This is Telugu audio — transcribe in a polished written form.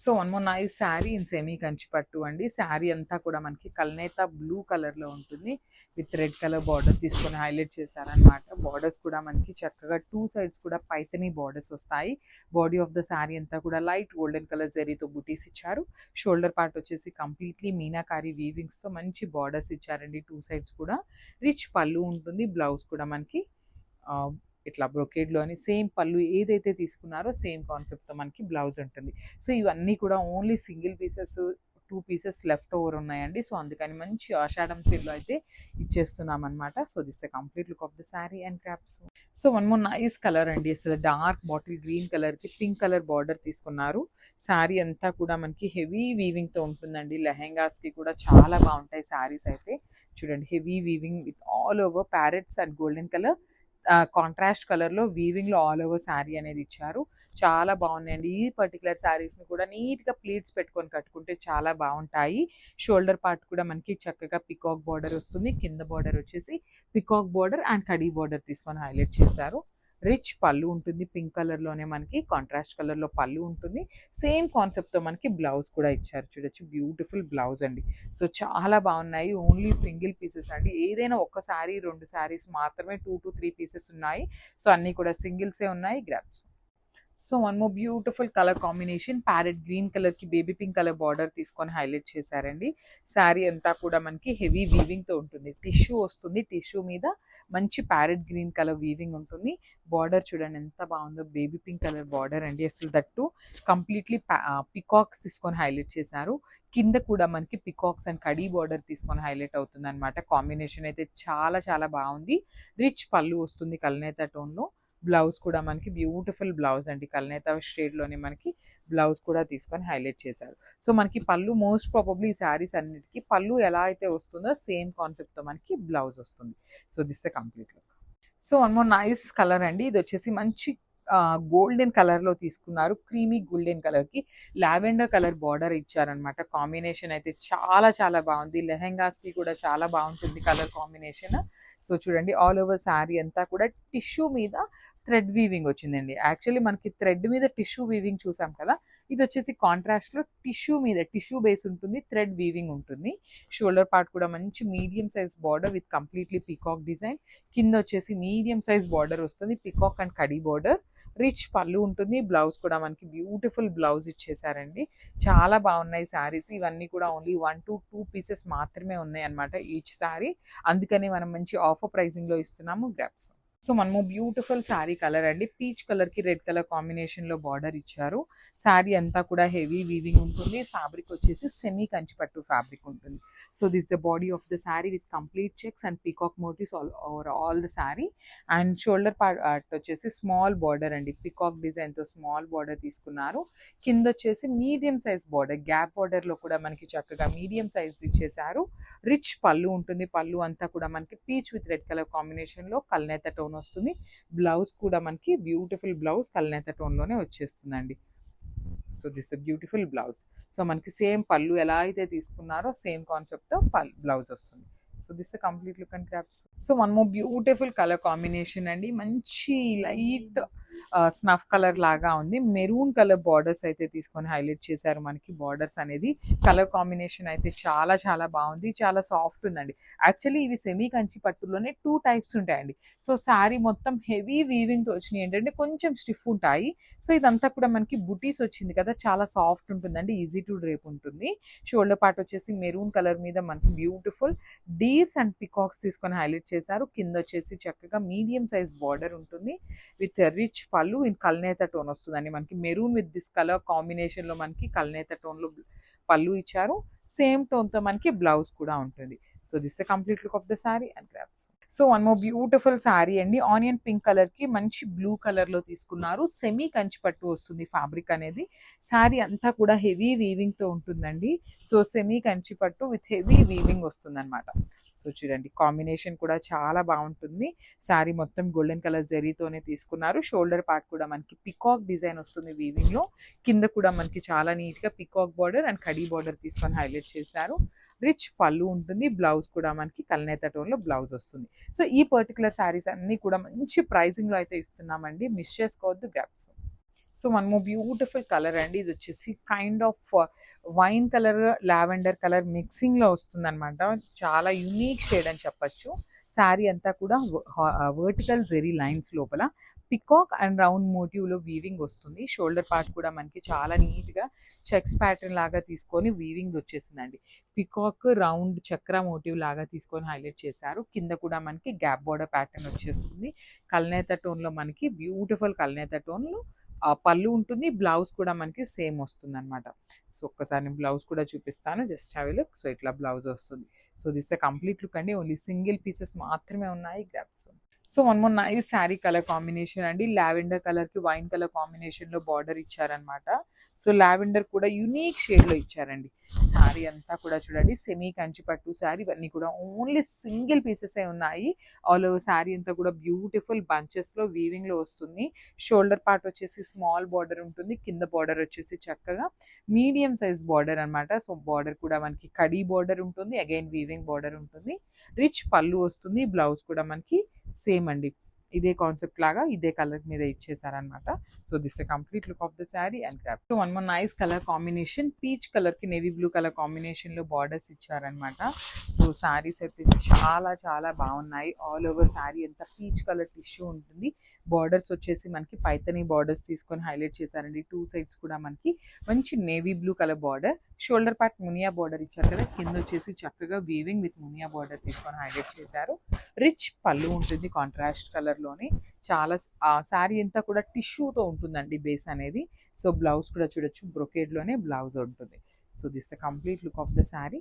So one more nice sari in semi Kanchi పట్టు అండి. శారీ అంతా కూడా మనకి కల్నేత బ్లూ కలర్లో ఉంటుంది. విత్ రెడ్ కలర్ బార్డర్ తీసుకొని హైలైట్ చేశారనమాట. బార్డర్స్ కూడా మనకి చక్కగా టూ సైడ్స్ కూడా పైతని బార్డర్స్ వస్తాయి. బాడీ ఆఫ్ ద శారీ అంతా కూడా లైట్ గోల్డెన్ కలర్ జరీతో బుటీస్ ఇచ్చారు. షోల్డర్ పార్ట్ వచ్చేసి కంప్లీట్లీ మీనాకారి వీవింగ్స్తో మంచి బార్డర్స్ ఇచ్చారండి. టూ సైడ్స్ కూడా రిచ్ పళ్ళు ఉంటుంది. బ్లౌజ్ కూడా మనకి ఇట్లా బ్రొకేడ్లోని సేమ్ పళ్ళు ఏదైతే తీసుకున్నారో సేమ్ కాన్సెప్ట్తో మనకి బ్లౌజ్ ఉంటుంది. సో ఇవన్నీ కూడా only single pieces, 2 pieces left over ఉన్నాయండి. సో అందుకని మంచి ఆషాఢం సేల్లో అయితే ఇచ్చేస్తున్నాం అనమాట. So this the complete look of the sari and crops. So one more nice colour అండి. అసలు డార్క్ బాటిల్ గ్రీన్ కలర్కి పింక్ కలర్ బార్డర్ తీసుకున్నారు. శారీ అంతా కూడా మనకి హెవీ వీవింగ్తో ఉంటుందండి. లెహెంగాస్కి కూడా చాలా బాగుంటాయి శారీస్ అయితే. చూడండి heavy weaving with all over parrots and golden colour contrast కలర్లో వీవింగ్లో ఆల్ ఓవర్ శారీ అనేది ఇచ్చారు. చాలా బాగున్నాయండి. ఈ పర్టికులర్ శారీస్ని కూడా నీట్గా ప్లీట్స్ పెట్టుకొని కట్టుకుంటే చాలా బాగుంటాయి. షోల్డర్ పార్ట్ కూడా మనకి చక్కగా పికాక్ బార్డర్ వస్తుంది. కింద బార్డర్ వచ్చేసి పికాక్ బార్డర్ అండ్ కడీ బార్డర్ తీసుకొని హైలైట్ చేశారు. రిచ్ పళ్ళు ఉంటుంది. పింక్ కలర్లోనే మనకి కాంట్రాస్ట్ కలర్లో పళ్ళు ఉంటుంది. సేమ్ కాన్సెప్ట్తో మనకి బ్లౌజ్ కూడా ఇచ్చారు. చూడొచ్చు బ్యూటిఫుల్ బ్లౌజ్ అండి. సో చాలా బాగున్నాయి. ఓన్లీ సింగిల్ పీసెస్ అండి. ఏదైనా ఒక్క శారీ 2 శారీస్ మాత్రమే 2 to 3 పీసెస్ ఉన్నాయి. సో అన్నీ కూడా సింగిల్సే ఉన్నాయి. Grasp. So one more beautiful colour combination parrot green కలర్కి బేబీ పింక్ కలర్ బార్డర్ తీసుకొని హైలైట్ చేశారండి. శారీ అంతా కూడా మనకి హెవీ వీవింగ్తో ఉంటుంది. టిష్యూ వస్తుంది. టిష్యూ మీద మంచి ప్యారెట్ గ్రీన్ కలర్ వీవింగ్ ఉంటుంది. బార్డర్ చూడండి ఎంత బాగుందో. బేబీ పింక్ కలర్ బార్డర్ అండి. అసలు దట్టు కంప్లీట్లీ పికాక్స్ తీసుకొని హైలైట్ చేశారు. కింద కూడా మనకి పికాక్స్ అండ్ కడీ బార్డర్ తీసుకొని హైలైట్ అవుతుంది అనమాట. కాంబినేషన్ అయితే చాలా చాలా బాగుంది. రిచ్ పళ్ళు వస్తుంది కల్నేత టోన్లో. బ్లౌజ్ కూడా మనకి బ్యూటిఫుల్ బ్లౌజ్ అండి. కల్నేత షేడ్లోనే మనకి బ్లౌజ్ కూడా తీసుకొని హైలైట్ చేశారు. సో మనకి పళ్ళు మోస్ట్ ప్రాబబ్లీ ఈ శారీస్ అన్నిటికీ పళ్ళు ఎలా అయితే వస్తుందో సేమ్ కాన్సెప్ట్తో మనకి బ్లౌజ్ వస్తుంది. So this the complete look. So one more nice colour అండి. ఇది వచ్చేసి మంచి గోల్డెన్ కలర్లో తీసుకున్నారు. క్రీమీ గోల్డెన్ కలర్కి లావెండర్ కలర్ బార్డర్ ఇచ్చారనమాట. కాంబినేషన్ అయితే చాలా చాలా బాగుంది. లెహెంగాస్కి కూడా చాలా బాగుంటుంది కలర్ కాంబినేషన్. సో చూడండి ఆల్ ఓవర్ శారీ అంతా కూడా టిష్యూ మీద థ్రెడ్ వీవింగ్ వచ్చిందండి. యాక్చువల్లీ మనకి థ్రెడ్ మీద టిష్యూ వీవింగ్ చూసాం కదా. ఇది వచ్చేసి కాంట్రాస్ట్లో టిష్యూ మీద టిష్యూ బేస్ ఉంటుంది. థ్రెడ్ వీవింగ్ ఉంటుంది. షోల్డర్ పార్ట్ కూడా మంచి medium size border with completely peacock design. కింద వచ్చేసి మీడియం సైజ్ బార్డర్ వస్తుంది. పికాక్ అండ్ కడీ బార్డర్. రిచ్ పళ్ళు ఉంటుంది. బ్లౌజ్ కూడా మనకి బ్యూటిఫుల్ బ్లౌజ్ ఇచ్చేసారండి. చాలా బాగున్నాయి శారీస్. ఇవన్నీ కూడా ఓన్లీ 1 to 2 పీసెస్ మాత్రమే ఉన్నాయి అనమాట ఈచ్ శారీ. అందుకని మనం మంచి ఆఫర్ ప్రైజింగ్లో ఇస్తున్నాము. గ్రాప్స్. సో మనము బ్యూటిఫుల్ శారీ కలర్ అండి. పీచ్ కలర్కి రెడ్ కలర్ కాంబినేషన్లో బార్డర్ ఇచ్చారు. శారీ అంతా కూడా హెవీ వీవింగ్ ఉంటుంది. ఫ్యాబ్రిక్ వచ్చేసి సెమీ కంచిపట్టు ఫ్యాబ్రిక్ ఉంటుంది. So this the body of the sari with complete checks and peacock motifs all the sari. And shoulder part వచ్చేసి స్మాల్ బార్డర్ అండి. పికాక్ డిజైన్తో స్మాల్ బార్డర్ తీసుకున్నారు. కింద వచ్చేసి మీడియం సైజ్ బార్డర్, గ్యాప్ బార్డర్లో కూడా మనకి చక్కగా మీడియం సైజ్ ఇచ్చేసారు. రిచ్ పళ్ళు ఉంటుంది. పళ్ళు అంతా కూడా మనకి పీచ్ విత్ రెడ్ కలర్ కాంబినేషన్లో కల్నేత టోన్ వస్తుంది. బ్లౌజ్ కూడా మనకి బ్యూటిఫుల్ బ్లౌజ్ కల్నేత టోన్లోనే వచ్చేస్తుందండి. So this beautiful blouse. So మనకి సేమ్ పళ్ళు ఎలా అయితే తీసుకున్నారో సేమ్ కాన్సెప్ట్తో బ్లౌజ్ వస్తుంది. So this complete look and crops. So one more beautiful colour combination అండి. మంచి లైట్ స్నఫ్ కలర్ లాగా ఉంది. మెరూన్ కలర్ బార్డర్స్ అయితే తీసుకొని హైలైట్ చేశారు. మనకి బార్డర్స్ అనేది కలర్ కాంబినేషన్ అయితే చాలా చాలా బాగుంది. చాలా సాఫ్ట్ ఉందండి. యాక్చువల్లీ ఇవి సెమీ కంచి పట్టులోనే 2 టైప్స్ ఉంటాయండి. సో శారీ మొత్తం హెవీ వీవింగ్తో వచ్చినాయి ఏంటంటే కొంచెం స్టిఫ్ ఉంటాయి. సో ఇదంతా కూడా మనకి బుటీస్ వచ్చింది కదా, చాలా సాఫ్ట్ ఉంటుందండి. ఈజీ టు డ్రేప్ ఉంటుంది. షోల్డర్ పార్ట్ వచ్చేసి మెరూన్ కలర్ మీద మనకి బ్యూటిఫుల్ డీర్స్ అండ్ పికాక్స్ తీసుకొని హైలైట్ చేశారు. కింద వచ్చేసి చక్కగా మీడియం సైజ్ బార్డర్ ఉంటుంది. విత్ రిచ్ పళ్ళు ఇన్ కల్నేత టోన్ వస్తుందండి. మనకి మెరూన్ విత్ దిస్ కలర్ కాంబినేషన్లో మనకి కల్నేత టోన్లో పళ్ళు ఇచ్చారు. సేమ్ టోన్తో మనకి బ్లౌజ్ కూడా ఉంటుంది. So this complete look of the sari and crops. So one more beautiful sari అండి. ఆనియన్ పింక్ కలర్కి మంచి బ్లూ కలర్లో తీసుకున్నారు. సెమీ కంచిపట్టు వస్తుంది ఫ్యాబ్రిక్ అనేది. శారీ అంతా కూడా హెవీ వీవింగ్తో ఉంటుందండి. So semi Kanchipattu with heavy weaving వస్తుందన్నమాట. సో చూడండి కాంబినేషన్ కూడా చాలా బాగుంటుంది. శారీ మొత్తం గోల్డెన్ కలర్ జరీతోనే తీసుకున్నారు. షోల్డర్ పార్ట్ కూడా మనకి పికాక్ డిజైన్ వస్తుంది వీవింగ్లో. కింద కూడా మనకి చాలా నీట్గా పికాక్ బార్డర్ అండ్ కడీ బార్డర్ తీసుకొని హైలైట్ చేశారు. రిచ్ పళ్ళు ఉంటుంది. బ్లౌజ్ కూడా మనకి కల్నేత టోన్లో బ్లౌజ్ వస్తుంది. సో ఈ పర్టికులర్ శారీస్ అన్నీ కూడా మంచి ప్రైజింగ్లో అయితే ఇస్తున్నామండి. మిస్ చేసుకోవద్దు. గ్రాప్స్. సో మనము బ్యూటిఫుల్ కలర్ అండి. ఇది వచ్చేసి kind of wine colour, lavender colour మిక్సింగ్‌లో వస్తుందనమాట. చాలా యూనిక్ షేడ్ అని చెప్పొచ్చు. శారీ అంతా కూడా వర్టికల్ జెరీ లైన్స్ లోపల పికాక్ అండ్ రౌండ్ మోటివ్‌లో వీవింగ్ వస్తుంది. షోల్డర్ పార్ట్ కూడా మనకి చాలా నీట్‌గా చెక్స్ ప్యాటర్న్ లాగా తీసుకొని వీవింగ్ వచ్చేసిందండి. పికాక్ రౌండ్ చక్ర మోటివ్ లాగా తీసుకొని హైలైట్ చేశారు. కింద కూడా మనకి గ్యాప్ బోర్డర్ ప్యాటర్న్ వచ్చేస్తుంది. కల్నేత టోన్‌లో మనకి బ్యూటిఫుల్ కల్నేత టోన్‌లో పళ్ళు ఉంటుంది. బ్లౌజ్ కూడా మనకి సేమ్ వస్తుందనమాట. సో ఒక్కసారి నేను బ్లౌజ్ కూడా చూపిస్తాను. Just have a look. So ఇట్లా బ్లౌజ్ వస్తుంది. So this a complete look అండి. ఓన్లీ సింగిల్ పీసెస్ మాత్రమే ఉన్నాయి. Grasp. So one more nice sari colour combination అండి. లావెండర్ కలర్కి వైన్ కలర్ కాంబినేషన్లో బార్డర్ ఇచ్చారనమాట. సో లావెండర్ కూడా యూనిక్ షేడ్లో ఇచ్చారండి. శారీ అంతా కూడా చూడండి సెమీ కంచి పట్టు శారీ. ఇవన్నీ కూడా ఓన్లీ సింగిల్ పీసెసే ఉన్నాయి. ఆల్ ఓవర్ శారీ అంతా కూడా బ్యూటిఫుల్ బంచెస్లో వీవింగ్లో వస్తుంది. షోల్డర్ పార్ట్ వచ్చేసి స్మాల్ బార్డర్ ఉంటుంది. కింద బార్డర్ వచ్చేసి చక్కగా మీడియం సైజ్ బార్డర్ అనమాట. సో బార్డర్ కూడా మనకి కడీ బార్డర్ ఉంటుంది. అగైన్ వీవింగ్ బార్డర్ ఉంటుంది. రిచ్ పళ్ళు వస్తుంది. బ్లౌజ్ కూడా మనకి సేమ్ అండి. ఇదే కాన్సెప్ట్ లాగా ఇదే కలర్ మీద ఇచ్చేసారనమాట. So this the complete look of the sari and craft. So one more nice colour combination. Peach colour కి నేవీ బ్లూ కలర్ కాంబినేషన్ లో బార్డర్స్ ఇచ్చారనమాట. సో శారీస్ అయితే చాలా చాలా బాగున్నాయి. ఆల్ ఓవర్ శారీ అంతా పీచ్ కలర్ టిష్యూ ఉంటుంది. బార్డర్స్ వచ్చేసి మనకి పైతనీ బార్డర్స్ తీసుకొని హైలైట్ చేశారండి. టూ సైడ్స్ కూడా మనకి మంచి navy blue colour border. Shoulder part Muniya border ఇచ్చారు కదా. కింద వచ్చేసి చక్కగా వీవింగ్ విత్ మునియా బార్డర్ తీసుకొని హైలైట్ చేశారు. రిచ్ పళ్ళు ఉంటుంది కాంట్రాస్ట్ కలర్లోని. చాలా శారీ అంతా కూడా టిష్యూతో ఉంటుందండి బేస్ అనేది. సో బ్లౌజ్ కూడా చూడొచ్చు బ్రొకేడ్లోనే బ్లౌజ్ ఉంటుంది. So this the complete look of the sari.